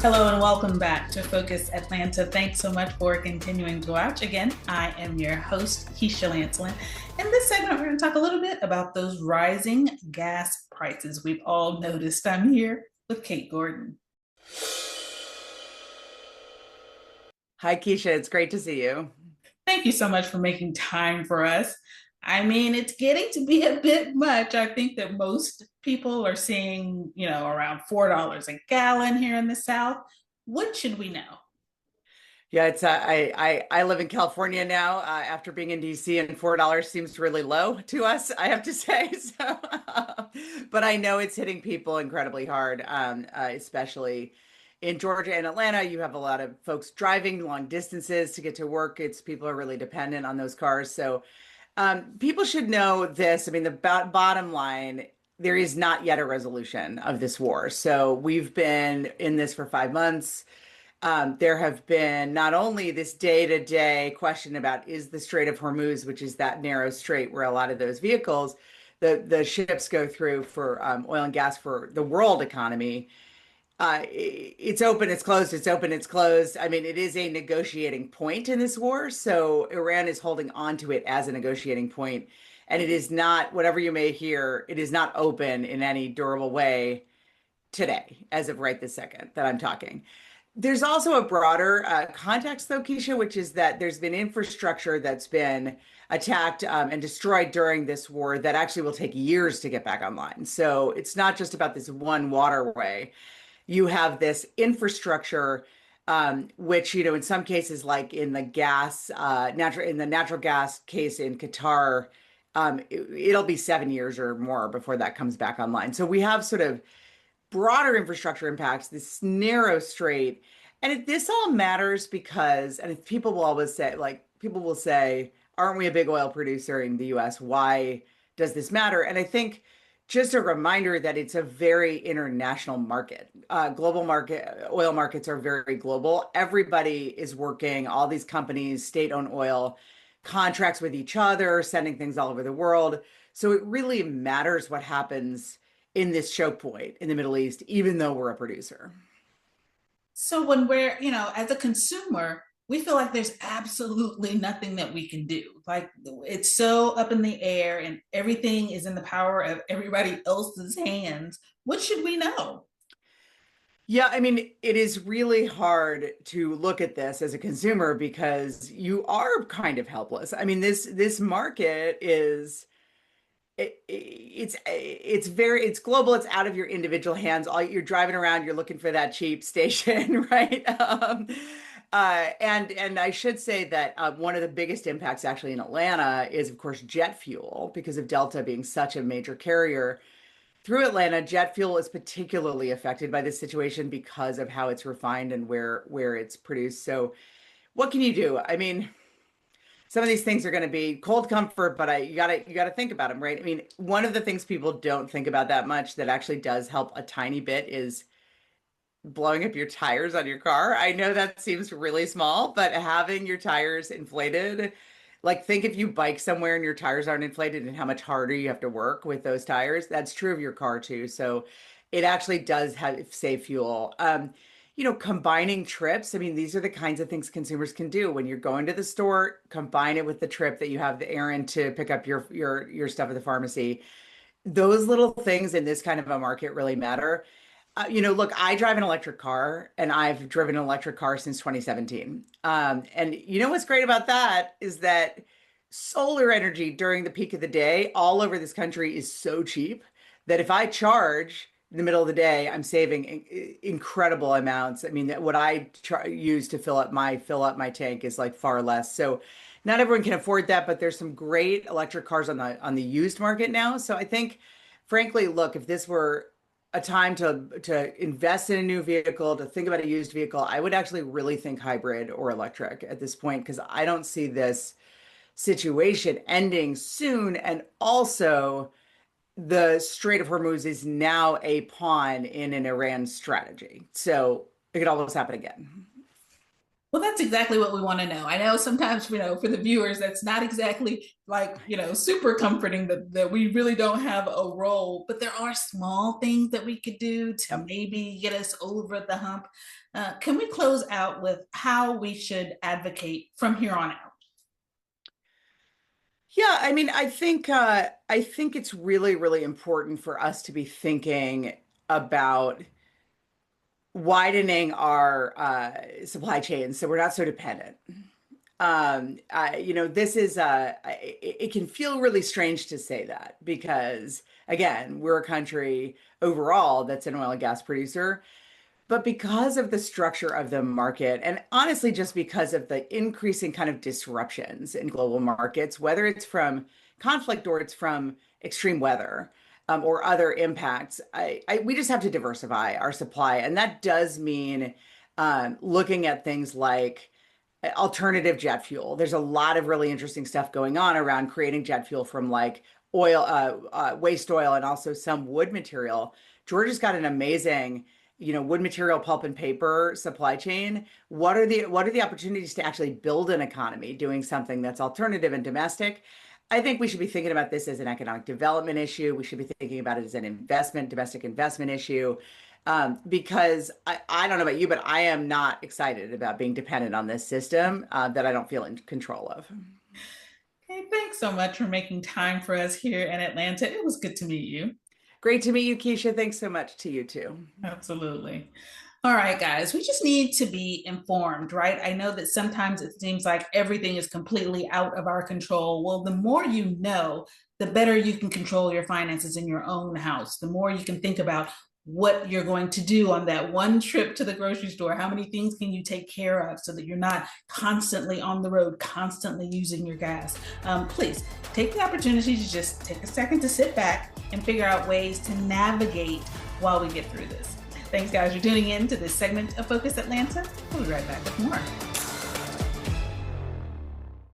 Hello and welcome back to Focus Atlanta. Thanks so much for continuing to watch. Again, I am your host, Keisha Lancelin. In this segment, we're going to talk a little bit about those rising gas prices we've all noticed. I'm here with Kate Gordon. Hi, Keisha. It's great to see you. Thank you so much for making time for us. I mean, it's getting to be a bit much. I think that most people are seeing, around $4 a gallon here in the South. What should we know? Yeah, it's I live in California now after being in DC, and $4 seems really low to us, I have to say. So, but I know it's hitting people incredibly hard, especially in Georgia and Atlanta. You have a lot of folks driving long distances to get to work. It's people are really dependent on those cars. So, people should know this. I mean, the bottom line, there is not yet a resolution of this war. So we've been in this for 5 months. There have been not only this day-to-day question about is the Strait of Hormuz, which is that narrow strait where a lot of those vehicles, the ships go through for oil and gas for the world economy. It's open, it's closed, it's open, it's closed. I mean, it is a negotiating point in this war. So Iran is holding on to it as a negotiating point. And it is not, whatever you may hear, it is not open in any durable way today, as of right this second that I'm talking. There's also a broader context, though, Keisha, which is that there's been infrastructure that's been attacked and destroyed during this war that actually will take years to get back online. So it's not just about this one waterway. You have this infrastructure, which, in some cases, like in the natural gas case in Qatar, it'll be 7 years or more before that comes back online. So we have sort of broader infrastructure impacts, this narrow strait. This all matters because, and people will always say, people will say, aren't we a big oil producer in the US? Why does this matter? And I think just a reminder that it's a very international market. Global market, oil markets are very global. Everybody is working, all these companies, state-owned oil, contracts with each other, sending things all over the world. So it really matters what happens in this choke point in the Middle East, even though we're a producer. So when we're, as a consumer, we feel like there's absolutely nothing that we can do. Like it's so up in the air and everything is in the power of everybody else's hands. What should we know? Yeah, I mean, it is really hard to look at this as a consumer because you are kind of helpless. I mean, this market is it's global. It's out of your individual hands. All you're driving around, you're looking for that cheap station, right? And I should say that one of the biggest impacts actually in Atlanta is, of course, jet fuel because of Delta being such a major carrier through Atlanta. Jet fuel is particularly affected by this situation because of how it's refined and where it's produced. So, what can you do? I mean, some of these things are going to be cold comfort, but you gotta think about them, right? I mean, one of the things people don't think about that much that actually does help a tiny bit is blowing up your tires on your car. I know that seems really small, but having your tires inflated, like think if you bike somewhere and your tires aren't inflated and how much harder you have to work with those tires. That's true of your car too. So it actually does have save fuel. Combining trips. I mean, these are the kinds of things consumers can do when you're going to the store, combine it with the trip that you have the errand to pick up your stuff at the pharmacy. Those little things in this kind of a market really matter. Look, I drive an electric car and I've driven an electric car since 2017. And what's great about that is that solar energy during the peak of the day all over this country is so cheap that if I charge in the middle of the day, I'm saving incredible amounts. I mean, what I use to fill up my tank is like far less. So not everyone can afford that, but there's some great electric cars on the used market now. So I think, frankly, look, if this were a time to invest in a new vehicle, to think about a used vehicle, I would actually really think hybrid or electric at this point because I don't see this situation ending soon. And also, the Strait of Hormuz is now a pawn in an Iran strategy. So it could almost happen again. Well, that's exactly what we want to know. I know sometimes, for the viewers, that's not exactly like, super comforting that we really don't have a role, but there are small things that we could do to Yep. maybe get us over the hump. Can we close out with how we should advocate from here on out? Yeah, I mean, I think it's really, really important for us to be thinking about widening our supply chains so we're not so dependent. This is it can feel really strange to say that because again, we're a country overall that's an oil and gas producer. But because of the structure of the market, and honestly, just because of the increasing kind of disruptions in global markets, whether it's from conflict or it's from extreme weather or other impacts, we just have to diversify our supply. And that does mean looking at things like alternative jet fuel. There's a lot of really interesting stuff going on around creating jet fuel from like oil, waste oil, and also some wood material. Georgia's got an amazing wood material, pulp and paper supply chain. What are the opportunities to actually build an economy doing something that's alternative and domestic? I think we should be thinking about this as an economic development issue. We should be thinking about it as an domestic investment issue. Because I don't know about you, but I am not excited about being dependent on this system that I don't feel in control of. Okay, thanks so much for making time for us here in Atlanta. It was good to meet you. Great to meet you, Keisha. Thanks so much to you too. Absolutely. All right, guys, we just need to be informed, right? I know that sometimes it seems like everything is completely out of our control. Well, the more you know, the better you can control your finances in your own house. The more you can think about what you're going to do on that one trip to the grocery store. How many things can you take care of so that you're not constantly on the road, constantly using your gas? Please take the opportunity to just take a second to sit back and figure out ways to navigate while we get through this. Thanks, guys, for tuning in to this segment of Focus Atlanta. We'll be right back with more.